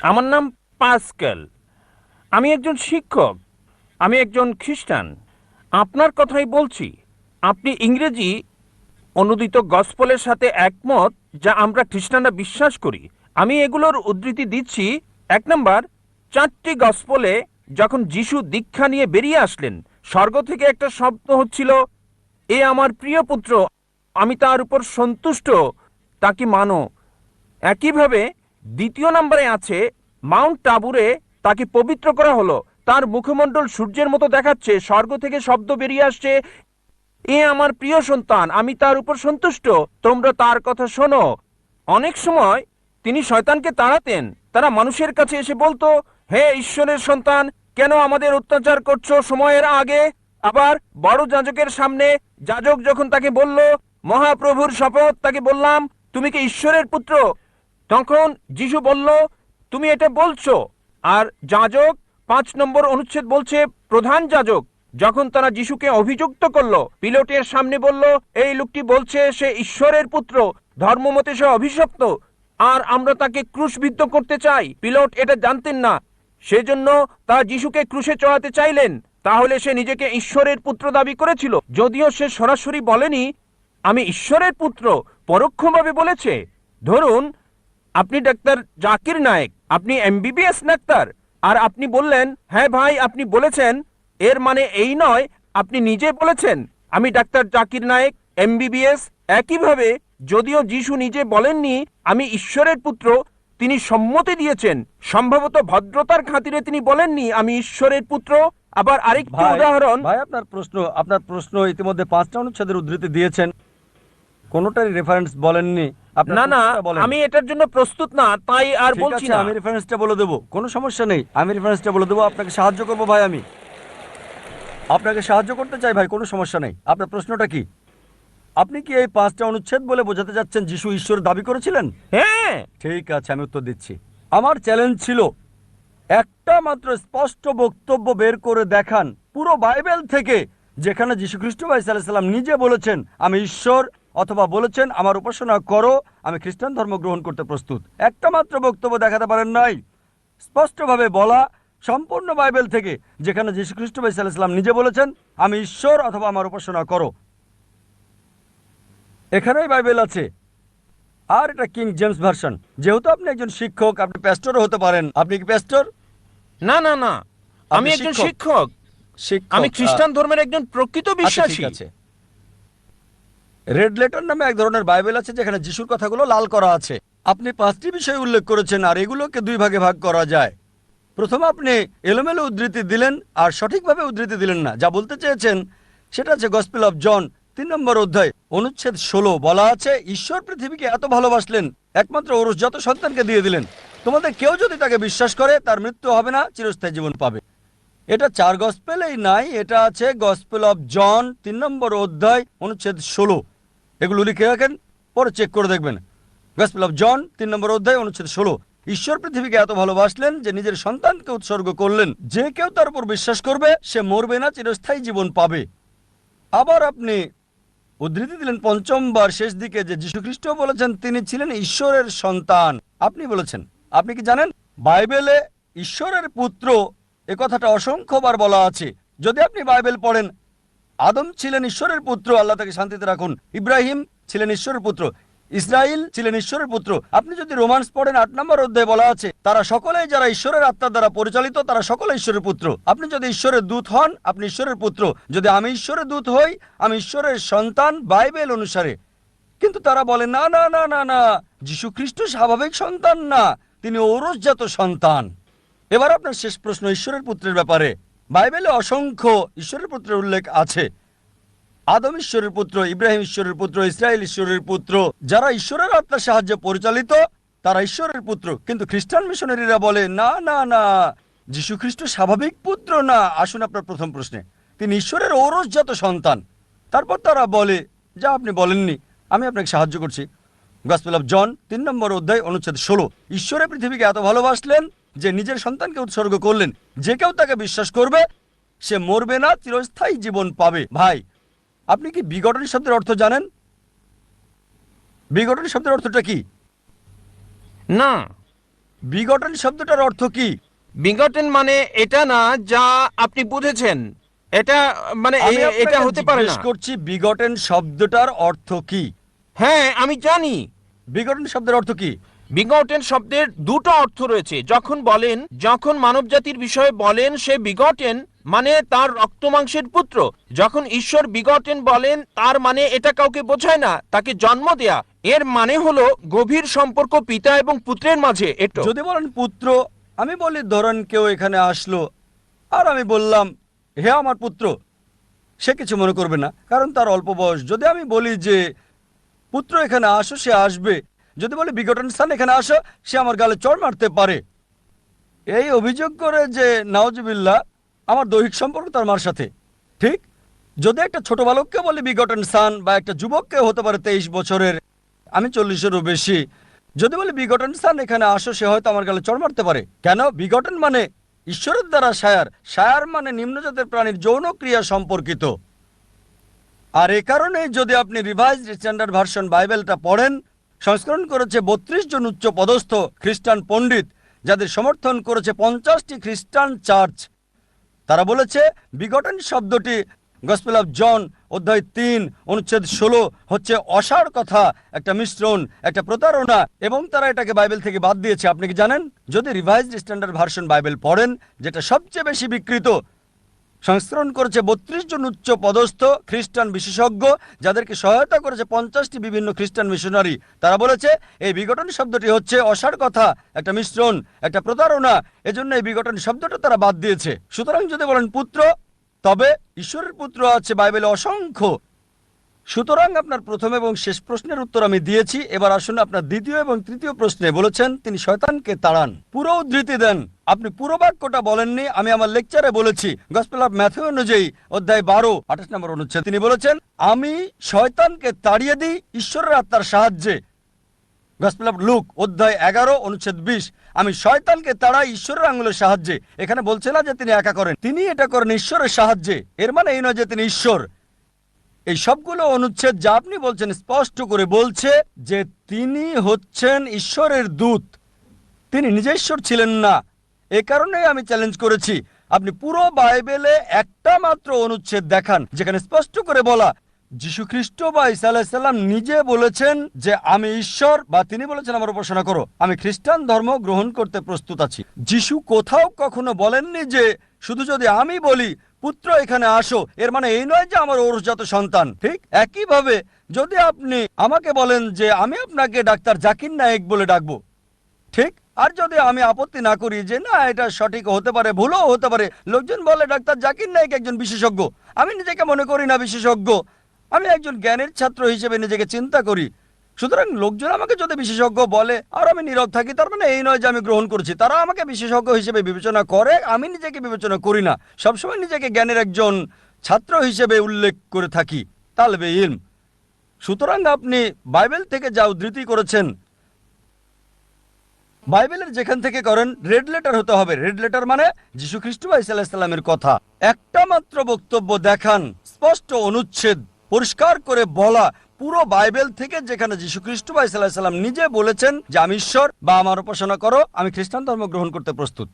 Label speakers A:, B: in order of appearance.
A: আমার নাম পাস্কেল। আমি একজন শিক্ষক। আমি একজন খ্রিস্টান। আপনার কথাই বলছি। আপনি ইংরেজি অনুদিত গসপলের সাথে একমত, যা আমরা খ্রিস্টানরা বিশ্বাস করি। আমি এগুলোর উদ্ধৃতি দিচ্ছি। 1 নম্বর, 4টি গসপলে যখন যিশু দীক্ষা নিয়ে বেরিয়ে আসলেন, স্বর্গ থেকে একটা শব্দ হচ্ছিল, এ আমার প্রিয় পুত্র, আমি তার উপর সন্তুষ্ট, তাকে মানো। একইভাবে 2 নম্বরে আছে, মাউন্ট টাবুরে তাকে পবিত্র করা হলো, তার মুখমণ্ডল সূর্যের মতো দেখাচ্ছে, স্বর্গ থেকে শব্দ বেরিয়ে আসছে, এ আমার প্রিয় সন্তান, আমি তার উপর সন্তুষ্ট, তোমরা তার কথা শোনো। অনেক সময় তিনি শয়তানকে তাড়াতেন। তারা মানুষের কাছে এসে বলতো, হে ঈশ্বরের সন্তান, কেন আমাদের অত্যাচার করছো সময়ের আগে? আবার বড় যাজকের সামনে যাজক যখন তাকে বলল, মহাপ্রভুর শপথ, তাকে বললাম, তুমি কি ঈশ্বরের পুত্র? তখন যিশু বলল, তুমি এটা বলছো। আর যাজক 5 নম্বর অনুচ্ছেদ বলছে, প্রধান যাজক যখন তারা যিশুকে অভিযুক্ত করলো, পিলোটের সামনে বলল, এই লোকটি বলছে সে ঈশ্বরের পুত্র, ধর্মমতে সে অভিশপ্ত, আর আমরা তাকে ক্রুশবিদ্ধ করতে চাই। পিলোট এটা জানতেন না, সেজন্য তারা যিশুকে ক্রুশে চড়াতে চাইলেন। তাহলে সে নিজেকে ঈশ্বরের পুত্র দাবি করেছিল, যদিও সে সরাসরি বলেনি আমি ঈশ্বরের পুত্র, পরোক্ষভাবে বলেছে। ধরুন, আপনি ডাক্তার জাকির নায়েক, আপনি এমবিবিএস ডাক্তার, আর আপনি বললেন, হ্যাঁ ভাই আপনি বলেছেন, এর মানে এই নয় আপনি নিজে বলেছেন আমি ডাক্তার জাকির নায়েক, এমবিবিএস। একইভাবে যদিও যিশু নিজে বলেননি আমি ঈশ্বরের পুত্র, তিনি সম্মতি দিয়েছেন, সম্ভবত ভদ্রতার খাতিরে তিনি বলেননি আমি ঈশ্বরের পুত্র। আবার আরেকটি
B: ভাই
A: উদাহরণ।
B: ভাই আপনার প্রশ্ন ইতিমধ্যে 5টা অনুচ্ছেদের উদ্ধৃতি দিয়েছেন, কোনোটারই রেফারেন্স বলেননি। আপনার
A: না না,
B: প্রশ্নটা বলেন।
A: আমি এটার জন্য প্রস্তুত না, তাই আর
B: ঠিক
A: বলছি
B: আছে,
A: না।
B: আমি রেফারেন্সটা বলে দেবো, কোনো সমস্যা নেই, আমি রেফারেন্সটা বলে দেবো, আপনাকে সাহায্য করবো ভাই, আমি আপনাকে সাহায্য করতে চাই ভাই, কোনো সমস্যা নেই। আপনার প্রশ্নটা কি? আপনি কি এই 5টা অনুচ্ছেদ বলে বোঝাতে যাচ্ছেন যিশু ঈশ্বর দাবি করেছিলেন?
A: হ্যাঁ।
B: ঠিক আছে, আমি উত্তর দিচ্ছি। আমার চ্যালেঞ্জ ছিল একটা মাত্র স্পষ্ট বক্তব্য বের করে দেখান পুরো বাইবেল থেকে, যেখানে যীশু খ্রিস্ট ভাই সাল্লাল্লাহু আলাইহি সাল্লাম নিজে বলেছেন আমি ঈশ্বর, অথবা বলেছেন আমার উপাসনা করো, আমি খ্রিস্টান ধর্ম গ্রহণ করতে প্রস্তুত। একটা মাত্র বক্তব্য দেখাতে পারেন নাই স্পষ্টভাবে বলা সম্পূর্ণ বাইবেল থেকে, যেখানে যীশু খ্রিস্ট ভাই সাল্লাল্লাহু আলাইহি সাল্লাম নিজে বলেছেন আমি ঈশ্বর অথবা আমার উপাসনা করো। এখানেই বাইবেল আছে। আর এটা কিং জেমস ভার্সন। যেহেতু আপনি একজন শিক্ষক, আপনি প্যাস্টরও হতে পারেন। আপনি কি প্যাস্টর?
A: না না না, আমি
B: আপনি
A: একজন
B: শিক্ষক?
A: শিক্ষক। আমি
B: শিক্ষক,
A: খ্রিস্টান ধর্মের একজন প্রকৃত
B: আচ্ছা
A: বিশ্বাসী।
B: ঠিক আছে। রেড লেটার নামে এক ধরনের বাইবেল আছে, যেখানে যিশুর কথাগুলো লাল করা আছে। আপনি 5টি বিষয় উল্লেখ করেছেন, আর এগুলোকে 2 ভাগে ভাগ করা যায়। প্রথমে আপনি এলোমেলো উদ্ধৃতি দিলেন আর সঠিকভাবে উদ্ধৃতি দিলেন না। যা বলতে চেয়েছেন সেটা আছে গসপেল অফ জন 3 নম্বর অধ্যায় অনুচ্ছেদ 16, বলা আছে ঈশ্বর পৃথিবীকে এত ভালোবাসলেন একমাত্র ওরসজাত সন্তানকে দিয়ে দিলেন, তোমাদের কেউ যদি তাকে বিশ্বাস করে তার মৃত্যু হবে না, চিরস্থায়ী জীবন পাবে। এটা 4 গসপেলেই নাই, এটা আছে গসপেল অফ জন 3 নম্বর অধ্যায় অনুচ্ছেদ 16। এগুলো লিখে রাখেন, পরে চেক করে দেখবেন। গসপেল অফ জন 3 নম্বর অধ্যায় অনুচ্ছেদ 16, ঈশ্বর পৃথিবীকে এত ভালোবাসলেন যে নিজের সন্তানকে উৎসর্গ করলেন, যে কেউ তার উপর বিশ্বাস করবে সে মরবে না, চিরস্থায়ী জীবন পাবে। আবার আপনি উদ্ধৃতি দিলেন 5বার শেষ দিকে যে যীশুখ্রিস্ট বলেছেন তিনি ছিলেন ঈশ্বরের সন্তান। আপনি বলেছেন, আপনি কি জানেন বাইবেলে ঈশ্বরের পুত্র এ কথাটা অসংখ্যবার বলা আছে। যদি আপনি বাইবেল পড়েন, আদম ছিলেন ঈশ্বরের পুত্র, আল্লাহ তাকে শান্তিতে রাখুন। ইব্রাহিম ছিলেন ঈশ্বরের পুত্র, ইসরাইল ছিলেন ঈশ্বরের পুত্র। আপনি যদি রোমান্স পড়েন 8 নম্বর অধ্যায়ে বলা আছে তারা সকলেই যারা ঈশ্বরের আত্মার দ্বারা পরিচালিত তারা সকলে ঈশ্বরের পুত্র। আপনি যদি ঈশ্বরের দূত হন আপনি ঈশ্বরের পুত্র। যদি আমি ঈশ্বরের দূত হই আমি ঈশ্বরের সন্তান বাইবেল অনুসারে। কিন্তু তারা বলে না না না না না, যীশু খ্রিস্ট স্বাভাবিক সন্তান না, তিনি ঔরসজাত সন্তান। এবার আপনার শেষ প্রশ্ন ঈশ্বরের পুত্রের ব্যাপারে। বাইবেলে অসংখ্য ঈশ্বরের পুত্রের উল্লেখ আছে। আদম ঈশ্বরের পুত্র, ইব্রাহিম ঈশ্বরের পুত্র, ইসরায়েল ঈশ্বরের পুত্র। যারা ঈশ্বরের আত্মার সাহায্যে পরিচালিত তারা ঈশ্বরের পুত্র। কিন্তু খ্রিস্টান মিশনারিরা বলে না না না, যীশু খ্রিস্ট স্বাভাবিক পুত্র না। আসুন আপনার প্রথম প্রশ্নে, তিনি ঈশ্বরের ঔরসজাত সন্তান। তারপর তারা বলে যা আপনি বলেননি, আমি আপনাকে সাহায্য করছি। গসপেল অফ জন 3 নম্বর অধ্যায় অনুচ্ছেদ 16, ঈশ্বরের পৃথিবীকে এত ভালোবাসলেন যে নিজের সন্তানকে উৎসর্গ করলেন, যে কেউ তাকে বিশ্বাস করবে সে মরবে না, চিরস্থায়ী জীবন পাবে। ভাই, আপনি কি বিগটন শব্দের অর্থ জানেন? বিগটন শব্দের অর্থটা কি?
A: না।
B: বিগটন শব্দটার অর্থ কি?
A: বিগটেন মানে এটা না যা আপনি বুঝেছেন, এটা মানে
B: আমি
A: এটা
B: আপনাকে
A: হতে পারে
B: জিজ্ঞেস
A: না।
B: করছি বিগটন শব্দটার অর্থ কি?
A: হ্যাঁ আমি জানি।
B: বিগটন শব্দের অর্থ কি?
A: বিগটেন শব্দের দুটো অর্থ রয়েছে। যখন মানবজাতির বিষয়ে বলেন সে বিগটেন, মানে তার রক্তমাংসের পুত্র। যখন ঈশ্বর বিগটেন বলেন তার মানে এটা কাউকে বোঝায় না, তাকে জন্ম দেয়া। এর মানে হলো গভীর সম্পর্ক পিতা এবং পুত্রের মাঝে। এটা
B: যদি বলেন পুত্র, আমি বলি ধরেন কেউ এখানে আসলো আর আমি বললাম হে আমার পুত্র, সে কিছু মনে করবে না, কারণ তার অল্প বয়স। যদি আমি বলি যে পুত্র এখানে আসো, সে আসবে। যদি বলি বিগটন স্থান এখানে আসো, সে আমার গালে চড় মারতে পারে। এই অভিযোগ করে যে নাউজুবিল্লাহ আমার দৈহিক সম্পর্ক তার মার সাথে। ঠিক যদি একটা ছোট বালককে বলি বিগটন সান, বা একটা যুবককে হতে পারে 23 বছরের, আমি 40-এরও বেশি, যদি বলি বিগটন সান এখানে আসো, সে হয়তো আমার গালে চড় মারতে পারে। কেন? বিগটন মানে ঈশ্বরের দ্বারা সায়ার, সায়ার মানে নিম্নজাতের প্রাণীর যৌন ক্রিয়া সম্পর্কিত। আর এ কারণে যদি আপনি রিভাইজড স্ট্যান্ডার্ড ভার্সন বাইবেলটা পড়েন, সংস্করণ করেছে 32 জন উচ্চ পদস্থ খ্রিস্টান পণ্ডিত, যাদের সমর্থন করেছে 50টি খ্রিস্টান চার্চ। তারা বলেছে বিগটন শব্দটি গসপেল অফ জন অধ্যায় 3 অনুচ্ছেদ 16 হচ্ছে অসাড় কথা, একটা মিশ্রণ, একটা প্রতারণা, এবং তারা এটাকে বাইবেল থেকে বাদ দিয়েছে। আপনি কি জানেন? যদি রিভাইজড স্ট্যান্ডার্ড ভার্সন বাইবেল পড়েন, যেটা সবচেয়ে বেশি বিকৃত, সংস্করণ করেছে 32 জন উচ্চ পদস্থ খ্রিস্টান বিশেষজ্ঞ, যাদেরকে সহায়তা করেছে 50টি বিভিন্ন খ্রিস্টান মিশনারি। তারা বলেছে এই বিঘটন শব্দটি হচ্ছে অসাড় কথা, একটা মিশ্রণ, একটা প্রতারণা। এজন্য এই বিঘটন শব্দটা তারা বাদ দিয়েছে। সুতরাং যদি বলেন পুত্র, তবে ঈশ্বরের পুত্র আছে বাইবেলে অসংখ্য। সুতরাং আপনার প্রথম এবং শেষ প্রশ্নের উত্তর আমি দিয়েছি। এবার আসুন আপনার দ্বিতীয় এবং তৃতীয় প্রশ্নে। বলেছেন তিনি শয়তানকে তাড়ান। পুরো উদ্ধৃতি দেন। আপনি পুরো বাক্যটা বলেননি, আমি আমার লেকচারে বলেছি। গসপেল অফ ম্যাথু অনুযায়ী অধ্যায় 12 28 নম্বর অনুচ্ছেদ তিনি বলেছেন আমি শয়তানকে তাড়িয়ে দিই ঈশ্বরের আত্মার সাহায্যে। গসপেল অফ লুক অধ্যায় 11 অনুচ্ছেদ 20 আমি শয়তানকে তাড়াই ঈশ্বরের আঙুলের সাহায্যে। এখানে বলছে না যে তিনি একা করেন, তিনি এটা করেন ঈশ্বরের সাহায্যে। এর মানে এই নয় যে তিনি ঈশ্বর। এই সবগুলো অনুচ্ছেদ যা আপনি বলছেন স্পষ্ট করে বলছে যে তিনি হচ্ছেন ঈশ্বরের দূত, তিনি নিজে ঈশ্বর ছিলেন না। এ কারণেই আমি চ্যালেঞ্জ করেছি আপনি পুরো বাইবেলে একটা মাত্র অনুচ্ছেদ দেখান যেখানে স্পষ্ট করে বলা যীশু খ্রিস্ট বা ঈসা আলাইহিস সালাম নিজে বলেছেন যে আমি ঈশ্বর, বা তিনি বলেছেন আমার উপাসনা করো, আমি খ্রিস্টান ধর্ম গ্রহণ করতে প্রস্তুত আছি। যীশু কোথাও কখনো বলেননি যে শুধু যদি আমি বলি পুত্র এখানে আসো, এর মানে এই নয় যে আমার ঔরসজাত সন্তান। ঠিক একইভাবে যদি আপনি আমাকে বলেন যে আমি আপনাকে ডাক্তার জাকির নায়েক বলে ডাকবো, ঠিক, আর যদি আমি আপত্তি না করি যে না এটা সঠিক হতে পারে, ভুলও হতে পারে, লোকজন বলে ডাক্তার জাকির নায়েক একজন বিশেষজ্ঞ, আমি নিজেকে মনে করি না বিশেষজ্ঞ, আমি একজন জ্ঞানের ছাত্র হিসেবে নিজেকে চিন্তা করি। সুতরাং লোকজন আমাকে যদি বিশেষজ্ঞ বলে আর আমি নীরব থাকি, তার মানে এই নয় যে আমি গ্রহণ করছি। তারা আমাকে বিশেষজ্ঞ হিসেবে বিবেচনা করে, আমি নিজেকে বিবেচনা করি না। সবসময় নিজেকে জ্ঞানের একজন ছাত্র হিসেবে উল্লেখ করে থাকি, তালবে ইলম। সুতরাং আপনি বাইবেল থেকে যা উদ্ধৃতি করেছেন, বাইবেলের যেখান থেকে করেন রেড লেটার হতে হবে। রেড লেটার মানে যীশু খ্রিস্ট বা ঈসা আলাইহিস সালামের কথা। একটা মাত্র বক্তব্য দেখান, স্পষ্ট অনুচ্ছেদ, পরিষ্কার করে বলা পুরো বাইবেল থেকে, যেখানে যীশু খ্রিস্ট বা ঈসা আলাইহিস সালাম নিজে বলেছেন যে আমি ঈশ্বর, বা আমার উপাসনা করো, আমি খ্রিস্টান ধর্ম গ্রহণ করতে প্রস্তুত।